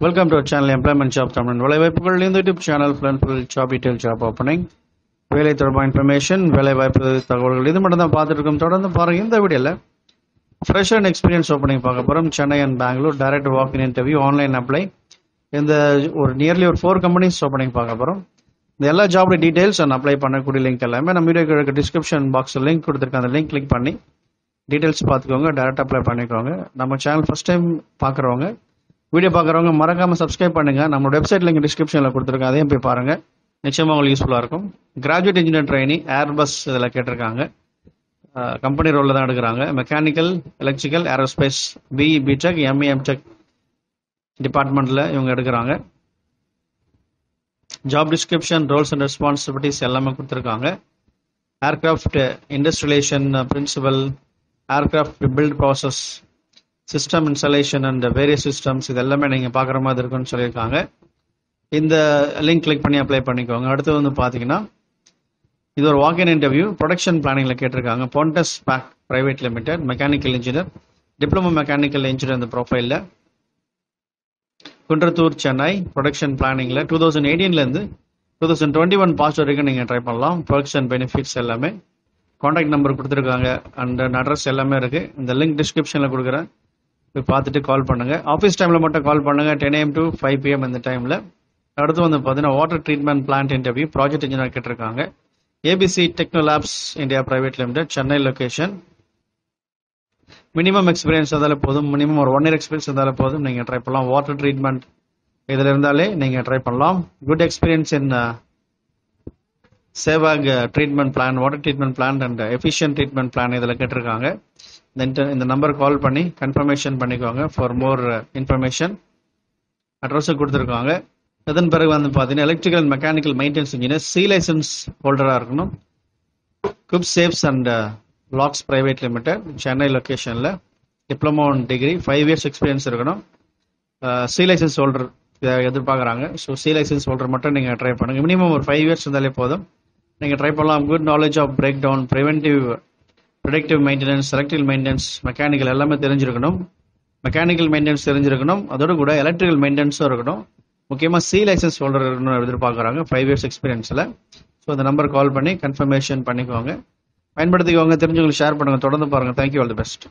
Welcome to our channel Employment Job Tamil. வேலைவாய்ப்புகள் இந்த YouTube channel full job detail job opening வேலை தொடர்பான information வேலைவாய்ப்பு தகவல்கள் இது மட்டும் தான் பார்த்துட்டு இருக்கோம். தொடர்ந்து பாருங்க. இந்த வீடியோவில் ஃப்ரெஷர் அண்ட் எக்ஸ்பீரியன்ஸ் ஓப்பனிங் பார்க்க போகிறோம். Chennai and Bangalore direct walk in interview online apply. இந்த நியர்லி ஒரு 4 கம்பெனிஸ் ஓப்பனிங் பார்க்க போகிறோம். இந்த எல்லா ஜாப் டீடைல்ஸ் அண்ட் அப்ளை பண்ணக்கூடிய லிங்க் எல்லாமே நம்ம வீடியோ டிஸ்கிரிப்ஷன் பாக்ஸில் லிங்க் கொடுத்துருக்கேன். அந்த லிங்க் கிளிக் பண்ணி டீடைல்ஸ் பார்த்துக்கோங்க. டைரக்ட் அப்ளை பண்ணிக்கோங்க. நம்ம சேனல் ஃபர்ஸ்ட் டைம் பார்க்குறவங்க வீடியோ பார்க்குறவங்க மறக்காம சப்ஸ்கிரைப் பண்ணுங்க. நம்ம வெப்சைட் லிங்க் டிஸ்கிரிப்ஷனில் கொடுத்துருக்கோம். அதையும் போய் பாருங்க. நிச்சயமாக உங்களுக்கு யூஸ்ஃபுல்லாக இருக்கும். கிராஜுவேட் இன்ஜினியர் ட்ரைனி ஏர்பஸ் இதில் கேட்டிருக்காங்க. கம்பெனி ரோலில் தான் எடுக்கிறாங்க. Mechanical, electrical, aerospace, BE, BTech, ME, MTech டிபார்ட்மெண்ட்டில் இவங்க எடுக்கிறாங்க. Job description, roles and responsibilities எல்லாமே கொடுத்துருக்காங்க. Aircraft industrialisation principle, aircraft build process, system installation and various systems இது எல்லாமே நீங்கள் பார்க்குற மாதிரி இருக்குன்னு சொல்லியிருக்காங்க. இந்த லிங்க் கிளிக் பண்ணி அப்ளை பண்ணிக்கோங்க. அடுத்து வந்து பார்த்தீங்கன்னா இது ஒரு வாக் இன் இன்டர்வியூ ப்ரொடக்ஷன் பிளானிங்கில் கேட்டிருக்காங்க. பொன்டஸ் பேக் private limited, mechanical engineer, diploma mechanical engineer இந்த ப்ரொஃபைலில், குன்றத்தூர், சென்னை. ப்ரொடக்ஷன் பிளானிங்கில் 2018 2021 பாஸ் வரைக்கும் நீங்கள் ட்ரை பண்ணலாம். பர்க்ஸ் அண்ட் பெனிஃபிட்ஸ் எல்லாமே. கான்டாக்ட் நம்பர் கொடுத்துருக்காங்க அண்ட் அட்ரஸ் எல்லாமே இருக்குது. இந்த லிங்க் டிஸ்கிரிப்ஷனில் கொடுக்குறேன். போய் பார்த்துட்டு கால் பண்ணுங்கள். ஆஃபீஸ் டைமில் மட்டும் கால் பண்ணுங்கள். 10 AM to 5 PM இந்த டைமில். அடுத்து வந்து பார்த்தீங்கன்னா water treatment plant interview project engineer கேட்டிருக்காங்க. ABC techno labs India private limited, Chennai location. Minimum experience இருந்தாலே போதும். மினிமம் ஒரு 1 year எக்ஸ்பீரியன்ஸ் இருந்தாலே போதும். நீங்கள் ட்ரை பண்ணலாம். வாட்டர் ட்ரீட்மெண்ட் இதில் இருந்தாலே நீங்கள் ட்ரை பண்ணலாம். Good experience in Sehwag treatment plan, water treatment plan and efficient treatment plan இதில் கேட்டிருக்காங்க. இந்த நம்பர் கால் பண்ணி கன்ஃபர்மேஷன் பண்ணிக்கோங்க. ஃபார் மோர் இன்ஃபர்மேஷன் அட்ரஸும் கொடுத்துருக்காங்க. அதன் பிறகு வந்து பார்த்தீங்கன்னா electrical and mechanical maintenance engineer, C license ஹோல்டராக இருக்கணும். குப் சேப்ஸ் and locks private limited, Chennai லொக்கேஷனில். டிப்ளமோ டிகிரி, 5 years எக்ஸ்பீரியன்ஸ் இருக்கணும். சி லைசன்ஸ் ஹோல்டர் எதிர்பார்க்குறாங்க. ஸோ சி லைசன்ஸ் ஹோல்டர் மட்டும் நீங்கள் ட்ரை பண்ணுங்கள். மினிமம் ஒரு 5 years இருந்தாலே போதும். நீங்கள் ட்ரை பண்ணலாம். Good knowledge of breakdown, predictive maintenance, electrical maintenance, mechanical எல்லாமே தெரிஞ்சிருக்கணும். மெக்கானிக்கல் மெயின்டெனன்ஸ் தெரிஞ்சிருக்கணும். அதோட கூட எலக்ட்ரிக்கல் மெயின்டெனன்ஸும் இருக்கணும். முக்கியமாக சி லைசன்ஸ் ஹோல்டர் இருக்கணும் எதிர்பார்க்குறாங்க 5 years எக்ஸ்பீரியன்ஸில். ஸோ இந்த நம்பர் கால் பண்ணி கன்ஃபர்மேஷன் பண்ணிக்கோங்க. பயன்படுத்திக்கோங்க. தெரிஞ்சவங்களுக்கு ஷேர் பண்ணுங்கள். தொடர்ந்து பாருங்கள். தேங்க்யூ. All the best.